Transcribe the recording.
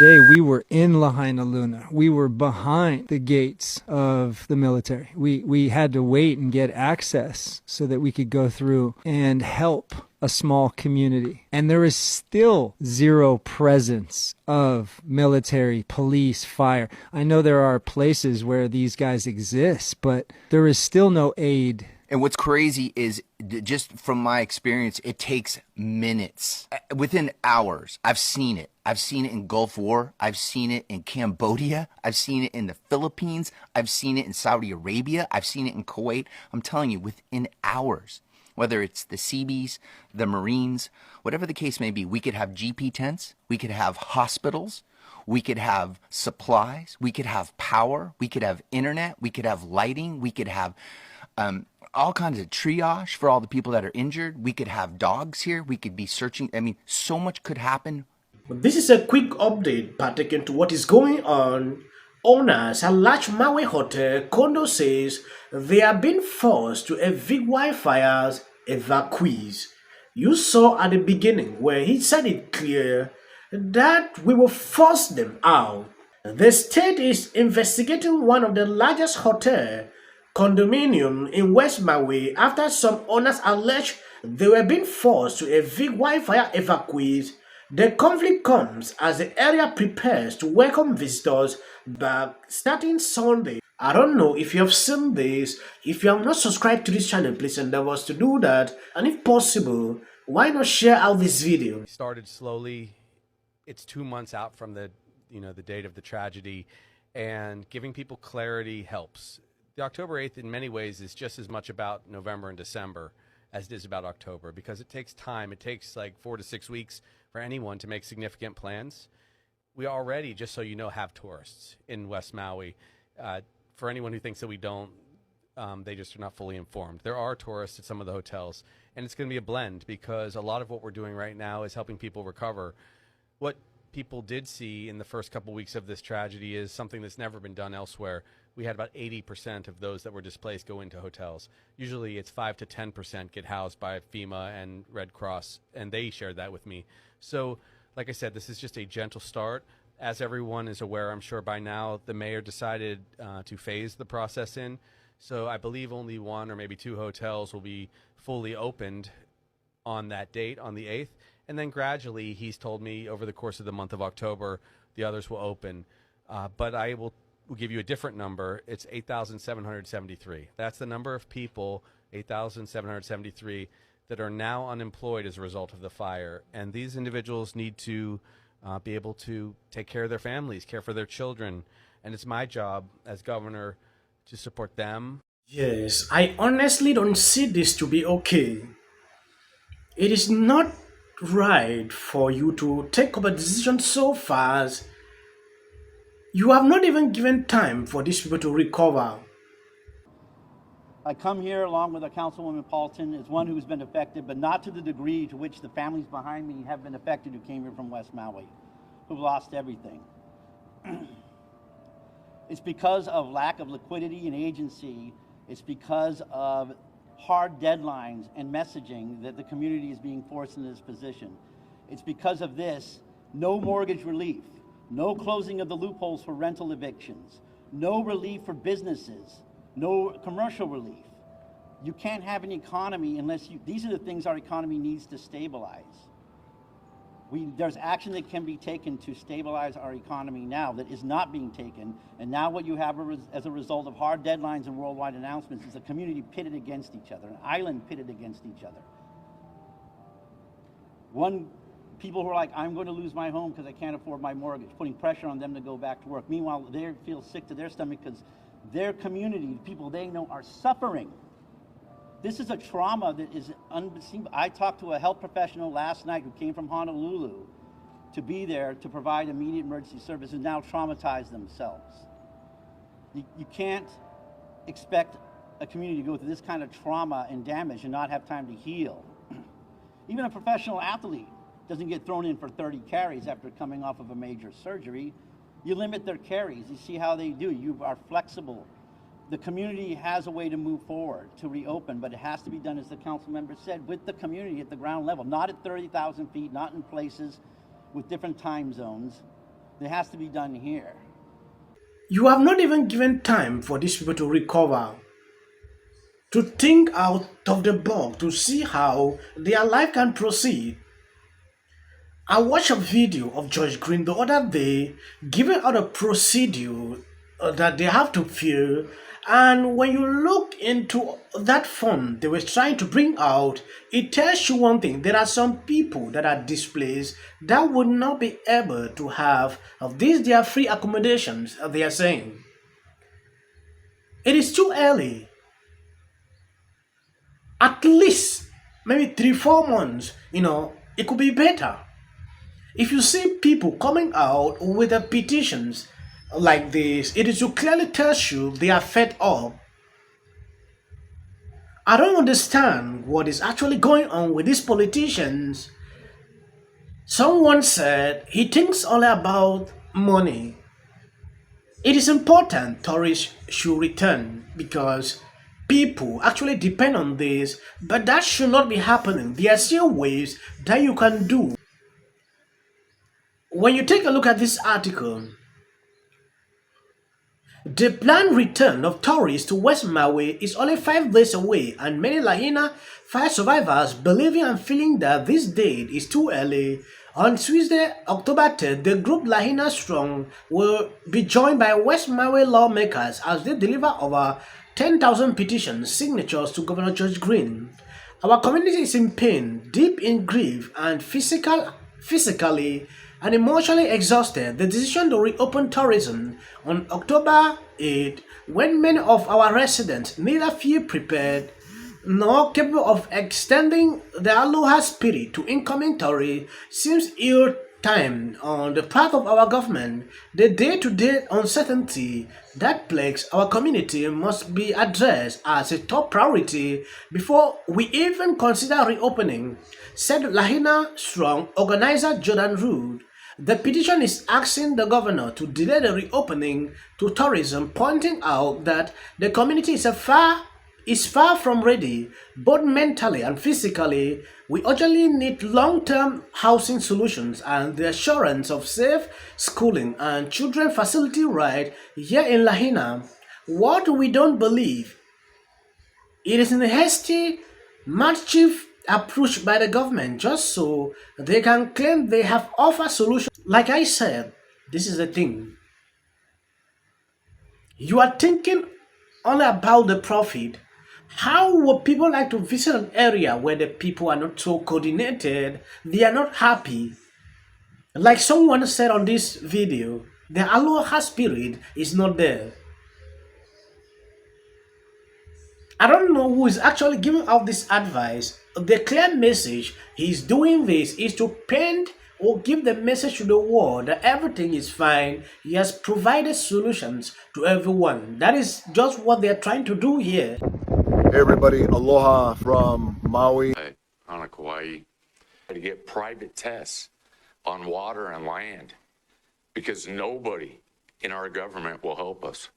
Day we were in Lahaina Luna. We were behind the gates of the military. We had to wait and get access so that we could go through and help a small community. And there is still zero presence of military, police, fire. I know there are places where these guys exist, but there is still no aid. And what's crazy is, just from my experience, it takes minutes. Within hours, I've seen it. I've seen it in Gulf War. I've seen it in Cambodia. I've seen it in the Philippines. I've seen it in Saudi Arabia. I've seen it in Kuwait. I'm telling you, within hours, whether it's the Seabees, the Marines, whatever the case may be, we could have GP tents. We could have hospitals. We could have supplies. We could have power. We could have internet. We could have lighting. We could have all kinds of triage for all the people that are injured. We could have dogs here. We could be searching. I mean, so much could happen. This is a quick update pertaining to what is going on. Owners at Larch Maui Hotel Condo says they are being forced to evict wildfires evacuees. You saw at the beginning where he said it clear that we will force them out. The state is investigating one of the largest hotel condominium in West Maui after some owners alleged they were being forced to evict wildfire evacuees. The conflict comes as the area prepares to welcome visitors back starting Sunday. I don't know if you have seen this. If you have not subscribed to this channel, please endeavor us to do that. And if possible, why not share out this video? Started slowly. It's 2 months out from the date of the tragedy, and giving people clarity helps. The October 8th in many ways is just as much about November and December as it is about October, because it takes time. It takes like 4 to 6 weeks for anyone to make significant plans. We already, just so you know, have tourists in West Maui. For anyone who thinks that we don't, they just are not fully informed. There are tourists at some of the hotels, and it's going to be a blend, because a lot of what we're doing right now is helping people recover. What people did see in the first couple weeks of this tragedy is something that's never been done elsewhere. We had about 80% of those that were displaced go into hotels. Usually it's 5 to 10% get housed by FEMA and Red Cross, and they shared that with me. So, like I said, this is just a gentle start. As everyone is aware, I'm sure by now, the mayor decided to phase the process in. So I believe only 1 or maybe 2 hotels will be fully opened on that date, on the 8th. And then gradually, he's told me over the course of the month of October, the others will open. But I will give you a different number. It's 8,773. That's the number of people, 8,773, that are now unemployed as a result of the fire. And these individuals need to be able to take care of their families, care for their children. And it's my job as governor to support them. Yes, I honestly don't see this to be okay. It is not right for you to take up a decision so fast. You have not even given time for these people to recover. I come here along with Councilwoman Paulton as one who's been affected, but not to the degree to which the families behind me have been affected who came here from West Maui, who've lost everything. It's because of lack of liquidity and agency. It's because of hard deadlines and messaging that the community is being forced into this position. It's because of this, no mortgage relief, no closing of the loopholes for rental evictions, no relief for businesses, no commercial relief. You can't have an economy unless these are the things our economy needs to stabilize. There's action that can be taken to stabilize our economy now that is not being taken, and now what you have as a result of hard deadlines and worldwide announcements is a community pitted against each other, an island pitted against each other. People who are like, I'm going to lose my home because I can't afford my mortgage, putting pressure on them to go back to work. Meanwhile, they feel sick to their stomach because their community, the people they know, are suffering. This is a trauma that is unseen. I talked to a health professional last night who came from Honolulu to be there to provide immediate emergency services, now traumatized themselves. You can't expect a community to go through this kind of trauma and damage and not have time to heal. Even a professional athlete doesn't get thrown in for 30 carries after coming off of a major surgery. You limit their carries. You see how they do. You are flexible. The community has a way to move forward, to reopen, but it has to be done, as the council member said, with the community at the ground level, not at 30,000 feet, not in places with different time zones. It has to be done here. You have not even given time for these people to recover, to think out of the box, to see how their life can proceed. I watched a video of George Green the other day giving out a procedure that they have to fill, and when you look into that form they were trying to bring out, it tells you one thing: there are some people that are displaced that would not be able to have of these their free accommodations. They are saying it is too early. At least maybe 3-4 months, it could be better. If you see people coming out with the petitions like this, it is to clearly tell you they are fed up. I don't understand what is actually going on with these politicians. Someone said he thinks only about money. It is important tourists should return because people actually depend on this, but that should not be happening. There are still ways that you can do. When you take a look at this article, the planned return of tourists to West Maui is only 5 days away, and many Lahaina fire survivors believing and feeling that this date is too early. On Tuesday, October 3rd, the group Lahaina Strong will be joined by West Maui lawmakers as they deliver over 10,000 petition signatures to Governor George Green. Our community is in pain, deep in grief, and physically and emotionally exhausted. The decision to reopen tourism on October 8, when many of our residents neither feel prepared nor capable of extending the aloha spirit to incoming tourists, seems ill-timed on the part of our government. The day-to-day uncertainty that plagues our community must be addressed as a top priority before we even consider reopening, said Lahaina Strong organizer Jordan Rood. The petition is asking the governor to delay the reopening to tourism, pointing out that the community is far from ready, both mentally and physically. We urgently need long-term housing solutions and the assurance of safe schooling and children facility right here in Lahaina. What we don't believe, it is in a hasty, mischief approach by the government just so they can claim they have offered solutions. Like I said, this is the thing. You are thinking only about the profit. How would people like to visit an area where the people are not so coordinated? They are not happy. Like someone said on this video, the aloha spirit is not there. I don't know who is actually giving out this advice. The clear message he's doing this is to paint or give the message to the world that everything is fine. He has provided solutions to everyone. That is just what they're trying to do here. Hey everybody, aloha from Maui. On Kauai to get private tests on water and land because nobody in our government will help us.